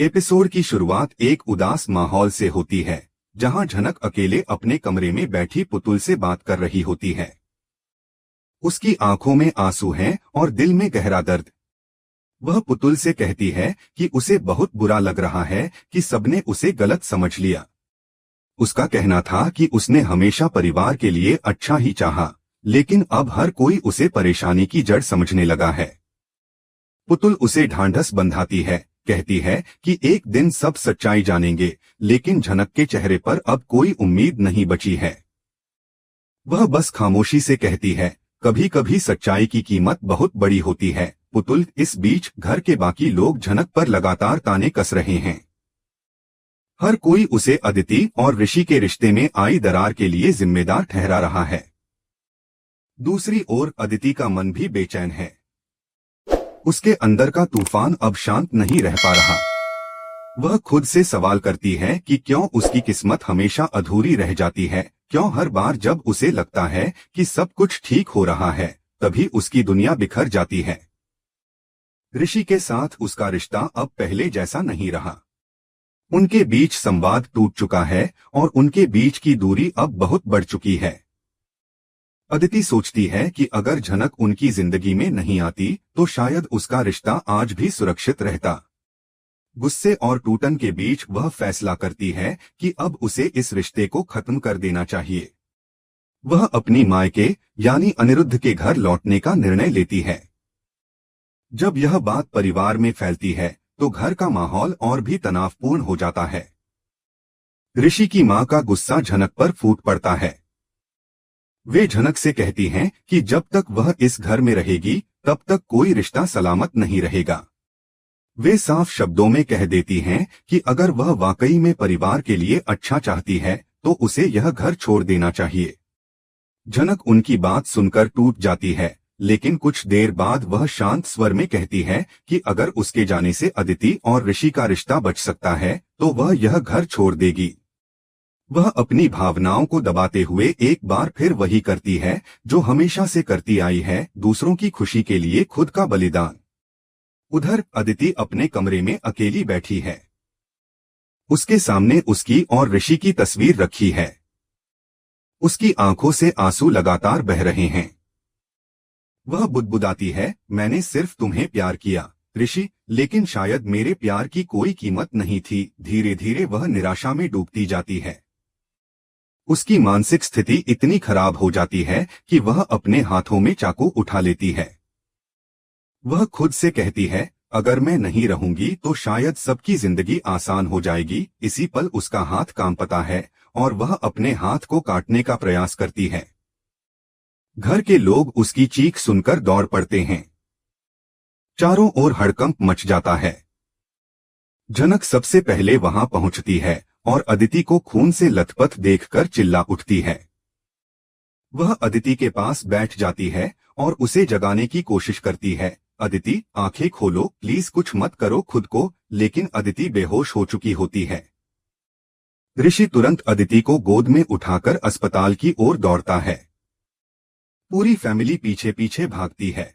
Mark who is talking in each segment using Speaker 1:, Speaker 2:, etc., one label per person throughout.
Speaker 1: Episode की शुरुआत एक उदास माहौल से होती है, जहां झनक अकेले अपने कमरे में बैठी पुतुल से बात कर रही होती है। उसकी आंखों में आंसू हैं और दिल में गहरा दर्द। वह पुतुल से कहती है कि उसे बहुत बुरा लग रहा है कि सबने उसे गलत समझ लिया। उसका कहना था कि उसने हमेशा परिवार के लिए अच्छा ही चाहा, लेकिन अब हर कोई उसे परेशानी की जड़ समझने लगा है। पुतुल उसे ढांढस बंधाती है, कहती है कि एक दिन सब सच्चाई जानेंगे, लेकिन झनक के चेहरे पर अब कोई उम्मीद नहीं बची है। वह बस खामोशी से कहती है, कभी कभी सच्चाई की कीमत बहुत बड़ी होती है। पुतुल इस बीच घर के बाकी लोग झनक पर लगातार ताने कस रहे हैं। हर कोई उसे अदिति और ऋषि के रिश्ते में आई दरार के लिए जिम्मेदार ठहरा रहा है। दूसरी ओर अदिति का मन भी बेचैन है। उसके अंदर का तूफान अब शांत नहीं रह पा रहा। वह खुद से सवाल करती है कि क्यों उसकी किस्मत हमेशा अधूरी रह जाती है, क्यों हर बार जब उसे लगता है कि सब कुछ ठीक हो रहा है, तभी उसकी दुनिया बिखर जाती है। ऋषि के साथ उसका रिश्ता अब पहले जैसा नहीं रहा। उनके बीच संवाद टूट चुका है और उनके बीच की दूरी अब बहुत बढ़ चुकी है। अदिति सोचती है कि अगर झनक उनकी जिंदगी में नहीं आती तो शायद उसका रिश्ता आज भी सुरक्षित रहता। गुस्से और टूटन के बीच वह फैसला करती है कि अब उसे इस रिश्ते को खत्म कर देना चाहिए। वह अपनी मायके यानी अनिरुद्ध के घर लौटने का निर्णय लेती है। जब यह बात परिवार में फैलती है तो घर का माहौल और भी तनावपूर्ण हो जाता है। ऋषि की मां का गुस्सा झनक पर फूट पड़ता है। वे झनक से कहती हैं कि जब तक वह इस घर में रहेगी तब तक कोई रिश्ता सलामत नहीं रहेगा। वे साफ शब्दों में कह देती हैं कि अगर वह वाकई में परिवार के लिए अच्छा चाहती है तो उसे यह घर छोड़ देना चाहिए। झनक उनकी बात सुनकर टूट जाती है, लेकिन कुछ देर बाद वह शांत स्वर में कहती है कि अगर उसके जाने से अदिति और ऋषि का रिश्ता बच सकता है तो वह यह घर छोड़ देगी। वह अपनी भावनाओं को दबाते हुए एक बार फिर वही करती है जो हमेशा से करती आई है, दूसरों की खुशी के लिए खुद का बलिदान। उधर अदिति अपने कमरे में अकेली बैठी है। उसके सामने उसकी और ऋषि की तस्वीर रखी है। उसकी आंखों से आंसू लगातार बह रहे हैं। वह बुदबुदाती है, मैंने सिर्फ तुम्हें प्यार किया ऋषि, लेकिन शायद मेरे प्यार की कोई कीमत नहीं थी। धीरे धीरे वह निराशा में डूबती जाती है। उसकी मानसिक स्थिति इतनी खराब हो जाती है कि वह अपने हाथों में चाकू उठा लेती है। वह खुद से कहती है, अगर मैं नहीं रहूंगी तो शायद सबकी जिंदगी आसान हो जाएगी। इसी पल उसका हाथ कांपता है और वह अपने हाथ को काटने का प्रयास करती है। घर के लोग उसकी चीख सुनकर दौड़ पड़ते हैं। चारों ओर हड़कंप मच जाता है। झनक सबसे पहले वहां पहुंचती है और अदिति को खून से लथपथ देखकर चिल्ला उठती है। वह अदिति के पास बैठ जाती है और उसे जगाने की कोशिश करती है। अदिति, आंखें खोलो, प्लीज कुछ मत करो खुद को। लेकिन अदिति बेहोश हो चुकी होती है। ऋषि तुरंत अदिति को गोद में उठाकर अस्पताल की ओर दौड़ता है। पूरी फैमिली पीछे पीछे भागती है।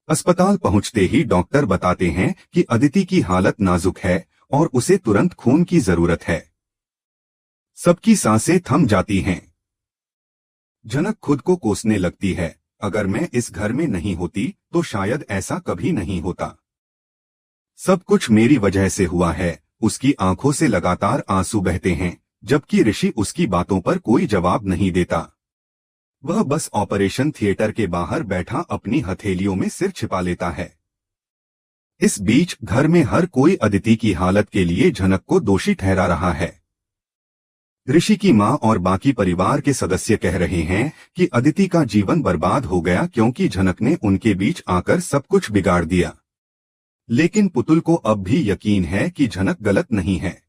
Speaker 1: अस्पताल पहुंचते ही डॉक्टर बताते हैं कि अदिति की हालत नाजुक है और उसे तुरंत खून की जरूरत है। सबकी सांसें थम जाती हैं। झनक खुद को कोसने लगती है, अगर मैं इस घर में नहीं होती तो शायद ऐसा कभी नहीं होता। सब कुछ मेरी वजह से हुआ है। उसकी आंखों से लगातार आंसू बहते हैं, जबकि ऋषि उसकी बातों पर कोई जवाब नहीं देता। वह बस ऑपरेशन थिएटर के बाहर बैठा अपनी हथेलियों में सिर छिपा लेता है। इस बीच घर में हर कोई अदिति की हालत के लिए झनक को दोषी ठहरा रहा है। ऋषि की मां और बाकी परिवार के सदस्य कह रहे हैं कि अदिति का जीवन बर्बाद हो गया क्योंकि झनक ने उनके बीच आकर सब कुछ बिगाड़ दिया। लेकिन पुतुल को अब भी यकीन है कि झनक गलत नहीं है।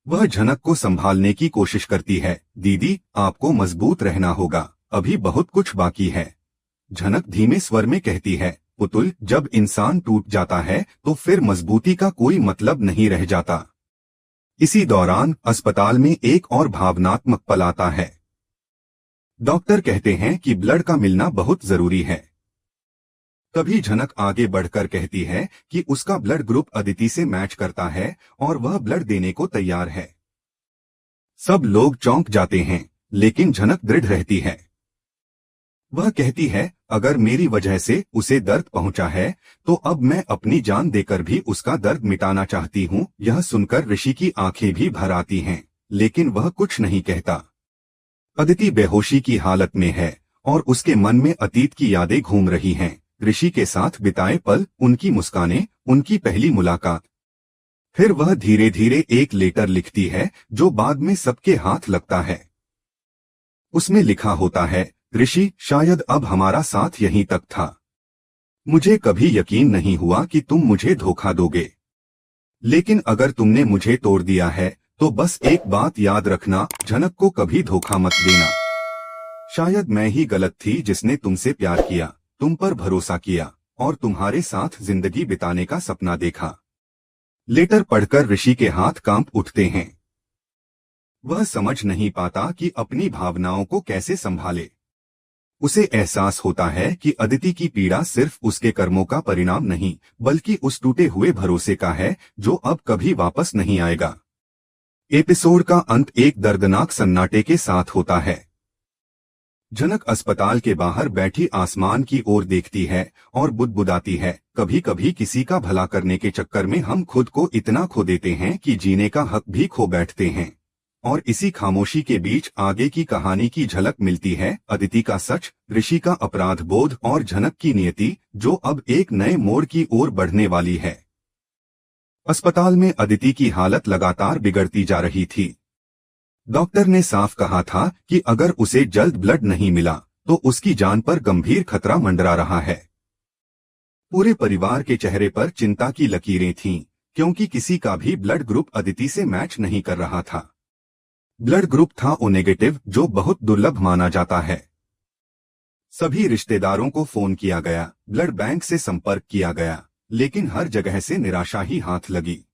Speaker 1: वह झनक को संभालने की कोशिश करती है। दीदी, आपको मजबूत रहना होगा, अभी बहुत कुछ बाकी है। झनक धीमे स्वर में कहती है। पुतुल, जब इंसान टूट जाता है तो फिर मजबूती का कोई मतलब नहीं रह जाता। इसी दौरान अस्पताल में एक और भावनात्मक पल आता है। डॉक्टर कहते हैं कि ब्लड का मिलना बहुत जरूरी है। तभी झनक आगे बढ़कर कहती है कि उसका ब्लड ग्रुप अदिति से मैच करता है और वह ब्लड देने को तैयार है। सब लोग चौंक जाते हैं, लेकिन झनक दृढ़ रहती है। वह कहती है, अगर मेरी वजह से उसे दर्द पहुंचा है तो अब मैं अपनी जान देकर भी उसका दर्द मिटाना चाहती हूँ। यह सुनकर ऋषि की आंखें भी भर आती हैं, लेकिन वह कुछ नहीं कहता। अदिति बेहोशी की हालत में है और उसके मन में अतीत की यादें घूम रही हैं। ऋषि के साथ बिताए पल, उनकी मुस्कानें, उनकी पहली मुलाकात। फिर वह धीरे धीरे एक लेटर लिखती है जो बाद में सबके हाथ लगता है। उसमें लिखा होता है, ऋषि, शायद अब हमारा साथ यहीं तक था। मुझे कभी यकीन नहीं हुआ कि तुम मुझे धोखा दोगे, लेकिन अगर तुमने मुझे तोड़ दिया है तो बस एक बात याद रखना, झनक को कभी धोखा मत देना। शायद मैं ही गलत थी जिसने तुमसे प्यार किया, तुम पर भरोसा किया और तुम्हारे साथ जिंदगी बिताने का सपना देखा। लेटर पढ़कर ऋषि के हाथ कांप उठते हैं। वह समझ नहीं पाता कि अपनी भावनाओं को कैसे संभाले। उसे एहसास होता है कि अदिति की पीड़ा सिर्फ उसके कर्मों का परिणाम नहीं, बल्कि उस टूटे हुए भरोसे का है जो अब कभी वापस नहीं आएगा। एपिसोड का अंत एक दर्दनाक सन्नाटे के साथ होता है। झनक अस्पताल के बाहर बैठी आसमान की ओर देखती है और बुदबुदाती है, कभी कभी किसी का भला करने के चक्कर में हम खुद को इतना खो देते हैं कि जीने का हक भी खो बैठते हैं। और इसी खामोशी के बीच आगे की कहानी की झलक मिलती है। अदिति का सच, ऋषि का अपराध बोध और झनक की नियति जो अब एक नए मोड़ की ओर बढ़ने वाली है। अस्पताल में अदिति की हालत लगातार बिगड़ती जा रही थी। डॉक्टर ने साफ कहा था कि अगर उसे जल्द ब्लड नहीं मिला तो उसकी जान पर गंभीर खतरा मंडरा रहा है। पूरे परिवार के चेहरे पर चिंता की लकीरें थीं, क्योंकि किसी का भी ब्लड ग्रुप अदिति से मैच नहीं कर रहा था। ब्लड ग्रुप था ओ नेगेटिव, जो बहुत दुर्लभ माना जाता है। सभी रिश्तेदारों को फोन किया गया, ब्लड बैंक से संपर्क किया गया, लेकिन हर जगह से निराशा ही हाथ लगी।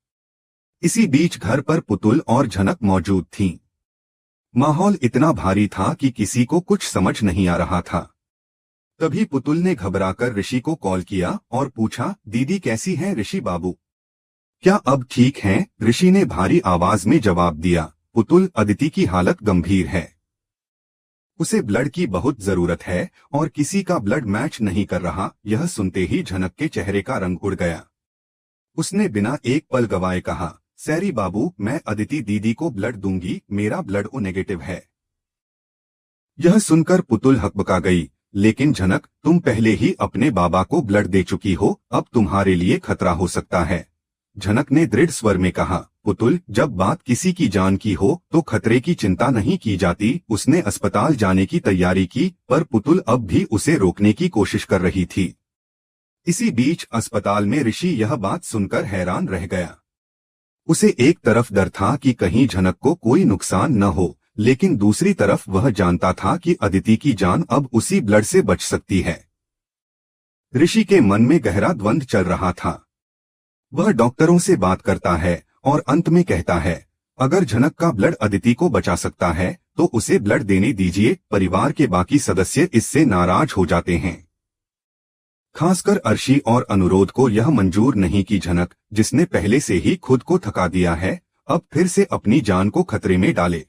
Speaker 1: इसी बीच घर पर पुतुल और झनक मौजूद थीं। माहौल इतना भारी था कि किसी को कुछ समझ नहीं आ रहा था। तभी पुतुल ने घबराकर ऋषि को कॉल किया और पूछा, दीदी कैसी हैं ऋषि बाबू? क्या अब ठीक हैं? ऋषि ने भारी आवाज में जवाब दिया, पुतुल, अदिति की हालत गंभीर है। उसे ब्लड की बहुत जरूरत है और किसी का ब्लड मैच नहीं कर रहा। यह सुनते ही झनक के चेहरे का रंग उड़ गया। उसने बिना एक पल गवाए कहा, सैरी बाबू, मैं अदिति दीदी को ब्लड दूंगी, मेरा ब्लड ओ नेगेटिव है। यह सुनकर पुतुल हकबका गई, लेकिन झनक, तुम पहले ही अपने बाबा को ब्लड दे चुकी हो, अब तुम्हारे लिए खतरा हो सकता है। झनक ने दृढ़ स्वर में कहा, पुतुल, जब बात किसी की जान की हो तो खतरे की चिंता नहीं की जाती। उसने अस्पताल जाने की तैयारी की, पर पुतुल अब भी उसे रोकने की कोशिश कर रही थी। इसी बीच अस्पताल में ऋषि यह बात सुनकर हैरान रह गया। उसे एक तरफ डर था कि कहीं झनक को कोई नुकसान न हो, लेकिन दूसरी तरफ वह जानता था कि अदिति की जान अब उसी ब्लड से बच सकती है। ऋषि के मन में गहरा द्वंद्व चल रहा था। वह डॉक्टरों से बात करता है और अंत में कहता है, अगर झनक का ब्लड अदिति को बचा सकता है तो उसे ब्लड देने दीजिए। परिवार के बाकी सदस्य इससे नाराज हो जाते हैं, खासकर अर्शी और अनुरोध को यह मंजूर नहीं कि झनक, जिसने पहले से ही खुद को थका दिया है, अब फिर से अपनी जान को खतरे में डाले।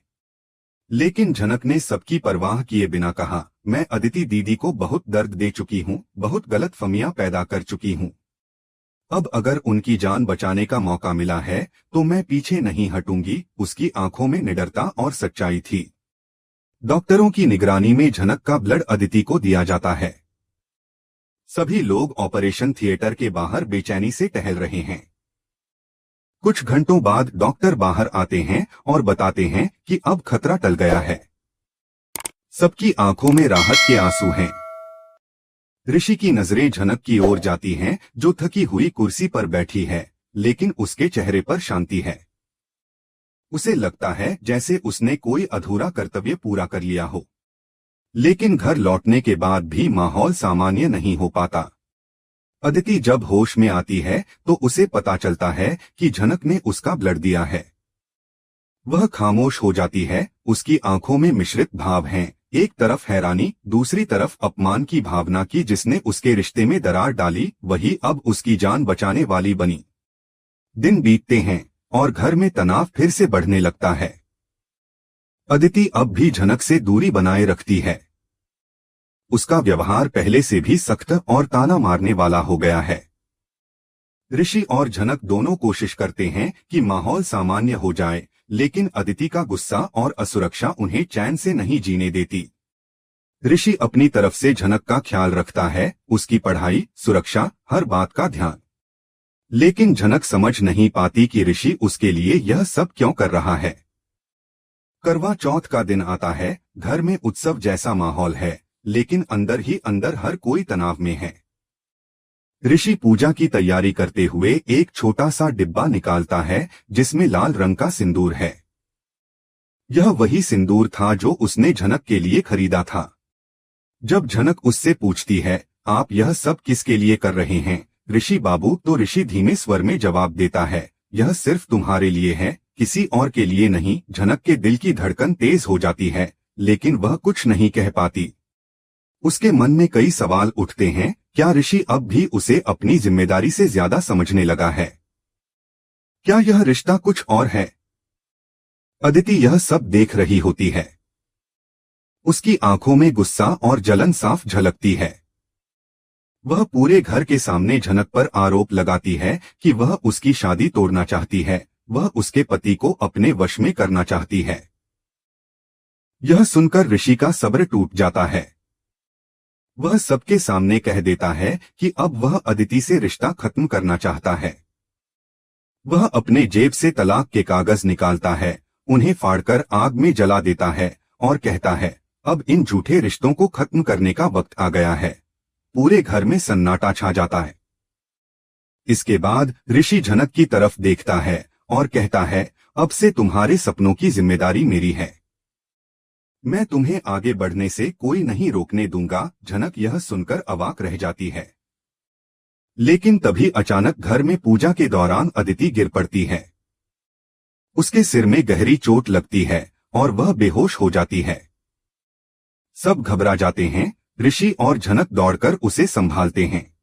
Speaker 1: लेकिन झनक ने सबकी परवाह किए बिना कहा, मैं अदिति दीदी को बहुत दर्द दे चुकी हूँ, बहुत गलतफहमियां पैदा कर चुकी हूँ। अब अगर उनकी जान बचाने का मौका मिला है तो मैं पीछे नहीं हटूंगी। उसकी आंखों में निडरता और सच्चाई थी। डॉक्टरों की निगरानी में झनक का ब्लड अदिति को दिया जाता है। सभी लोग ऑपरेशन थिएटर के बाहर बेचैनी से टहल रहे हैं। कुछ घंटों बाद डॉक्टर बाहर आते हैं और बताते हैं कि अब खतरा टल गया है। सबकी आंखों में राहत के आंसू हैं। ऋषि की नजरें झनक की ओर जाती हैं, जो थकी हुई कुर्सी पर बैठी है, लेकिन उसके चेहरे पर शांति है। उसे लगता है जैसे उसने कोई अधूरा कर्तव्य पूरा कर लिया हो। लेकिन घर लौटने के बाद भी माहौल सामान्य नहीं हो पाता। अदिति जब होश में आती है तो उसे पता चलता है कि झनक ने उसका ब्लड दिया है। वह खामोश हो जाती है, उसकी आंखों में मिश्रित भाव हैं, एक तरफ हैरानी, दूसरी तरफ अपमान की भावना की जिसने उसके रिश्ते में दरार डाली, वही अब उसकी जान बचाने वाली बनी। दिन बीतते हैं और घर में तनाव फिर से बढ़ने लगता है। अदिति अब भी झनक से दूरी बनाए रखती है। उसका व्यवहार पहले से भी सख्त और ताना मारने वाला हो गया है। ऋषि और झनक दोनों कोशिश करते हैं कि माहौल सामान्य हो जाए, लेकिन अदिति का गुस्सा और असुरक्षा उन्हें चैन से नहीं जीने देती। ऋषि अपनी तरफ से झनक का ख्याल रखता है, उसकी पढ़ाई, सुरक्षा, हर बात का ध्यान। लेकिन झनक समझ नहीं पाती कि ऋषि उसके लिए यह सब क्यों कर रहा है। करवा चौथ का दिन आता है, घर में उत्सव जैसा माहौल है, लेकिन अंदर ही अंदर हर कोई तनाव में है। ऋषि पूजा की तैयारी करते हुए एक छोटा सा डिब्बा निकालता है जिसमें लाल रंग का सिंदूर है। यह वही सिंदूर था जो उसने झनक के लिए खरीदा था। जब झनक उससे पूछती है, आप यह सब किसके लिए कर रहे हैं ऋषि बाबू, तो ऋषि धीमे स्वर में जवाब देता है, यह सिर्फ तुम्हारे लिए है, किसी और के लिए नहीं। झनक के दिल की धड़कन तेज हो जाती है, लेकिन वह कुछ नहीं कह पाती। उसके मन में कई सवाल उठते हैं। क्या ऋषि अब भी उसे अपनी जिम्मेदारी से ज्यादा समझने लगा है? क्या यह रिश्ता कुछ और है? अदिति यह सब देख रही होती है। उसकी आंखों में गुस्सा और जलन साफ झलकती है। वह पूरे घर के सामने झनक पर आरोप लगाती है कि वह उसकी शादी तोड़ना चाहती है, वह उसके पति को अपने वश में करना चाहती है। यह सुनकर ऋषि का सब्र टूट जाता है। वह सबके सामने कह देता है कि अब वह अदिति से रिश्ता खत्म करना चाहता है। वह अपने जेब से तलाक के कागज निकालता है, उन्हें फाड़कर आग में जला देता है और कहता है, अब इन झूठे रिश्तों को खत्म करने का वक्त आ गया है। पूरे घर में सन्नाटा छा जाता है। इसके बाद ऋषि झनक की तरफ देखता है और कहता है, अब से तुम्हारे सपनों की जिम्मेदारी मेरी है। मैं तुम्हें आगे बढ़ने से कोई नहीं रोकने दूंगा। झनक यह सुनकर अवाक रह जाती है। लेकिन तभी अचानक घर में पूजा के दौरान अदिति गिर पड़ती है। उसके सिर में गहरी चोट लगती है और वह बेहोश हो जाती है। सब घबरा जाते हैं। ऋषि और झनक दौड़कर उसे संभालते हैं।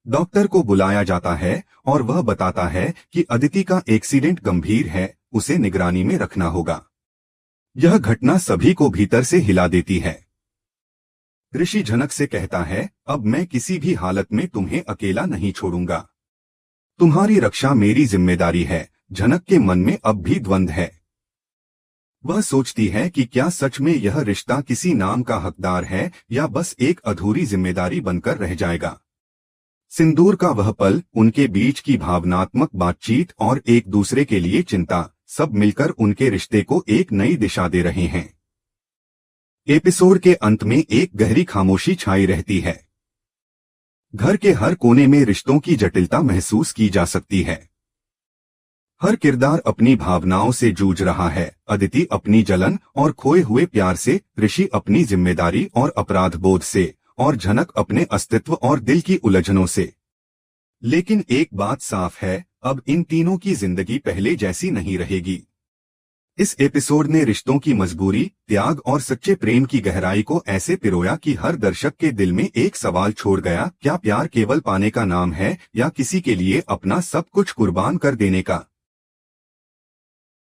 Speaker 1: डॉक्टर को बुलाया जाता है और वह बताता है कि अदिति का एक्सीडेंट गंभीर है, उसे निगरानी में रखना होगा। यह घटना सभी को भीतर से हिला देती है। ऋषि झनक से कहता है, अब मैं किसी भी हालत में तुम्हें अकेला नहीं छोड़ूंगा। तुम्हारी रक्षा मेरी जिम्मेदारी है। झनक के मन में अब भी द्वंद्व है। वह सोचती है कि क्या सच में यह रिश्ता किसी नाम का हकदार है या बस एक अधूरी जिम्मेदारी बनकर रह जाएगा। सिंदूर का वह पल, उनके बीच की भावनात्मक बातचीत और एक दूसरे के लिए चिंता, सब मिलकर उनके रिश्ते को एक नई दिशा दे रहे हैं। एपिसोड के अंत में एक गहरी खामोशी छाई रहती है। घर के हर कोने में रिश्तों की जटिलता महसूस की जा सकती है। हर किरदार अपनी भावनाओं से जूझ रहा है। अदिति अपनी जलन और खोए हुए प्यार से, ऋषि अपनी जिम्मेदारी और अपराध बोध से, और झनक अपने अस्तित्व और दिल की उलझनों से। लेकिन एक बात साफ है, अब इन तीनों की जिंदगी पहले जैसी नहीं रहेगी। इस एपिसोड ने रिश्तों की मजबूरी, त्याग और सच्चे प्रेम की गहराई को ऐसे पिरोया कि हर दर्शक के दिल में एक सवाल छोड़ गया, क्या प्यार केवल पाने का नाम है या किसी के लिए अपना सब कुछ कुर्बान कर देने का।